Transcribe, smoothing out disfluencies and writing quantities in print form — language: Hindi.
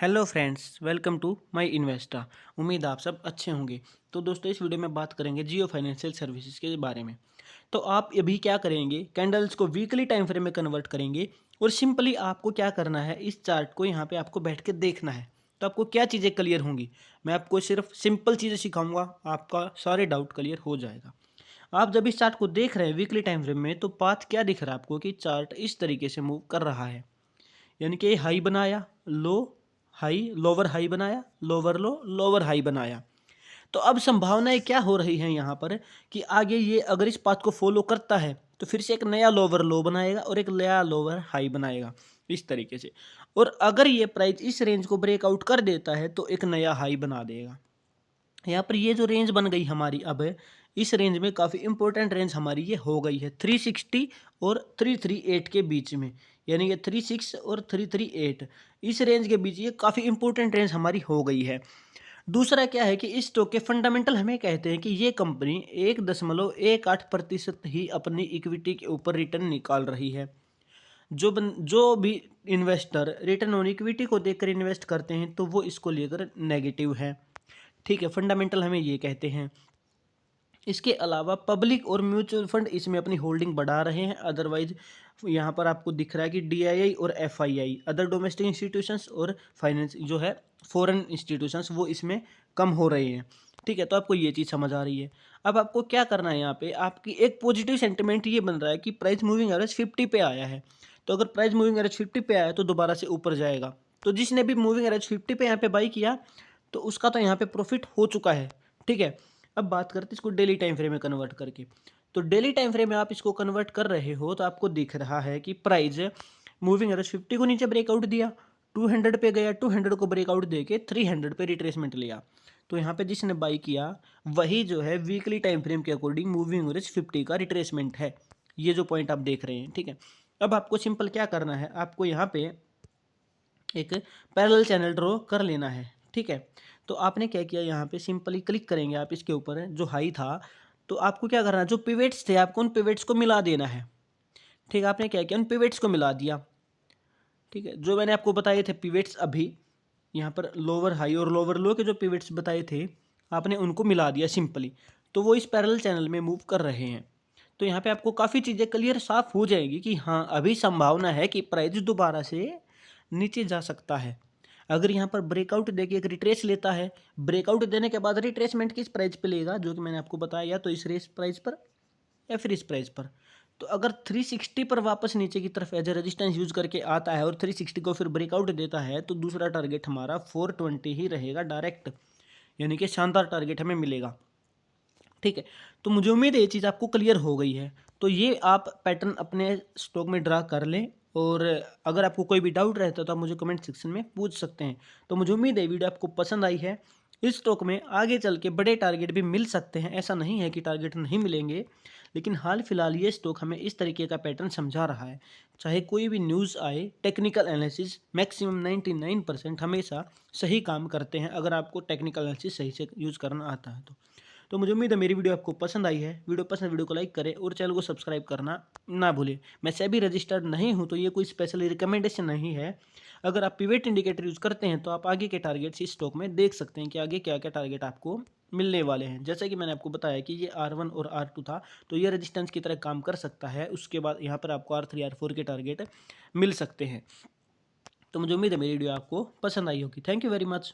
Hello friends, welcome to my investor. उम्मीद आप सब अच्छे होंगे। तो दोस्तों, इस वीडियो में बात करेंगे जियो फाइनेंशियल सर्विसेज के बारे में। तो आप अभी क्या करेंगे, कैंडल्स को वीकली टाइम फ्रेम में कन्वर्ट करेंगे और सिंपली आपको क्या करना है, इस चार्ट को यहाँ पे आपको बैठ के देखना है। तो आपको क्या चीज़ें क्लियर होंगी, मैं आपको सिर्फ सिंपल चीज़ें सिखाऊंगा, आपका सारे डाउट क्लियर हो जाएगा। आप जब इस चार्ट को देख रहे हैं वीकली टाइम फ्रेम में, तो पाथ क्या दिख रहा है आपको कि चार्ट इस तरीके से मूव कर रहा है। यानी कि हाई बनाया, लो, हाई, लोअर हाई बनाया, लोअर लो, लोअर हाई बनाया। तो अब संभावनाएं क्या हो रही हैं यहाँ पर कि आगे ये अगर इस पाथ को फॉलो करता है तो फिर से एक नया लोअर लो बनाएगा और एक नया लोअर हाई बनाएगा इस तरीके से। और अगर ये प्राइस इस रेंज को ब्रेकआउट कर देता है तो एक नया हाई बना देगा। यहाँ पर ये जो रेंज बन गई हमारी, अब इस रेंज में काफ़ी इंपॉर्टेंट रेंज हमारी ये हो गई है 360 और 338 के बीच में। यानी कि 36 और 338 इस रेंज के बीच ये काफ़ी इंपॉर्टेंट रेंज हमारी हो गई है। दूसरा क्या है कि इस स्टॉक के फंडामेंटल हमें कहते हैं कि ये कंपनी 1.18% ही अपनी इक्विटी के ऊपर रिटर्न निकाल रही है। जो भी इन्वेस्टर रिटर्न ऑन इक्विटी को देखकर इन्वेस्ट करते हैं तो वो इसको लेकर नेगेटिव है। ठीक है, फंडामेंटल हमें ये कहते हैं। इसके अलावा पब्लिक और म्यूचुअल फंड इसमें अपनी होल्डिंग बढ़ा रहे हैं। अदरवाइज यहाँ पर आपको दिख रहा है कि डीआईआई और एफआईआई, अदर डोमेस्टिक इंस्टीट्यूशंस और फाइनेंस जो है फॉरेन इंस्टीट्यूशंस, वो इसमें कम हो रहे हैं। ठीक है, तो आपको ये चीज़ समझ आ रही है। अब आपको क्या करना है, यहाँ पे आपकी एक पॉजिटिव सेंटिमेंट ये बन रहा है कि प्राइस मूविंग एवरेज 50 पे आया है। तो अगर प्राइस मूविंग एवरेज 50 पे आया तो दोबारा से ऊपर जाएगा। तो जिसने भी मूविंग एवरेज 50 पे यहाँ पे बाई किया तो उसका तो यहाँ पे प्रॉफिट हो चुका है। ठीक है, अब बात करते हैं इसको डेली टाइम फ्रेम में कन्वर्ट करके। तो डेली टाइम फ्रेम में आप इसको कन्वर्ट कर रहे हो तो आपको दिख रहा है कि प्राइस मूविंग एवरेज 50 को नीचे ब्रेकआउट दिया, 200 पे गया, 200 को ब्रेकआउट देके 300 पे रिट्रेसमेंट लिया। तो यहाँ पे जिसने बाई किया वही जो है वीकली टाइम फ्रेम के अकॉर्डिंग मूविंग एवरेज 50 का रिट्रेसमेंट है। ये जो पॉइंट आप देख रहे हैं, ठीक है। अब आपको सिंपल क्या करना है, आपको यहाँ पे एक पैरेलल चैनल ड्रॉ कर लेना है। ठीक है, तो आपने क्या किया, यहाँ पे सिंपली क्लिक करेंगे आप इसके ऊपर जो हाई था। तो आपको क्या करना है, जो पिवेट्स थे आपको उन पिवेट्स को मिला देना है। ठीक है, आपने क्या किया, उन पिवेट्स को मिला दिया। ठीक है, जो मैंने आपको बताए थे पिवेट्स अभी यहाँ पर लोअर हाई और लोअर लो के जो पिवेट्स बताए थे, आपने उनको मिला दिया सिंपली। तो वो इस पैरेलल चैनल में मूव कर रहे हैं। तो यहाँ पे आपको काफ़ी चीज़ें क्लियर साफ हो जाएगी कि हाँ, अभी संभावना है कि प्राइस दोबारा से नीचे जा सकता है। अगर यहाँ पर ब्रेकआउट देके एक रिट्रेस लेता है, ब्रेकआउट देने के बाद रिट्रेसमेंट किस प्राइस पे लेगा, जो कि मैंने आपको बताया, या तो इस रेस प्राइस पर या फिर इस प्राइस पर। तो अगर 360 पर वापस नीचे की तरफ एज ए रेजिस्टेंस यूज करके आता है और 360 को फिर ब्रेकआउट देता है तो दूसरा टारगेट हमारा 420 ही रहेगा डायरेक्ट। यानी कि शानदार टारगेट हमें मिलेगा। ठीक है, तो मुझे उम्मीद है ये चीज़ आपको क्लियर हो गई है। तो ये आप पैटर्न अपने स्टॉक में ड्रा कर लें, और अगर आपको कोई भी डाउट रहता है तो आप मुझे कमेंट सेक्शन में पूछ सकते हैं। तो मुझे उम्मीद है वीडियो आपको पसंद आई है। इस स्टॉक में आगे चल के बड़े टारगेट भी मिल सकते हैं, ऐसा नहीं है कि टारगेट नहीं मिलेंगे, लेकिन हाल फिलहाल ये स्टॉक हमें इस तरीके का पैटर्न समझा रहा है। चाहे कोई भी न्यूज़ आए, टेक्निकल एनालिसिस मैक्सिमम 99% हमेशा सही काम करते हैं, अगर आपको टेक्निकल एनालिसिस सही से यूज़ करना आता है तो मुझे उम्मीद है मेरी वीडियो आपको पसंद आई है। वीडियो पसंद, वीडियो को लाइक करें और चैनल को सब्सक्राइब करना ना भूलें। मैं सेबी रजिस्टर्ड नहीं हूं तो ये कोई स्पेशल रिकमेंडेशन नहीं है। अगर आप पिवट इंडिकेटर यूज़ करते हैं तो आप आगे के टारगेट्स इस स्टॉक में देख सकते हैं कि आगे क्या क्या टारगेट आपको मिलने वाले हैं। जैसे कि मैंने आपको बताया कि ये R1 और R2 था, तो ये रेजिस्टेंस की तरह काम कर सकता है। उसके बाद यहाँ पर आपको R3 R4 के टारगेट मिल सकते हैं। तो मुझे उम्मीद है मेरी वीडियो आपको पसंद आई होगी। Thank you very much.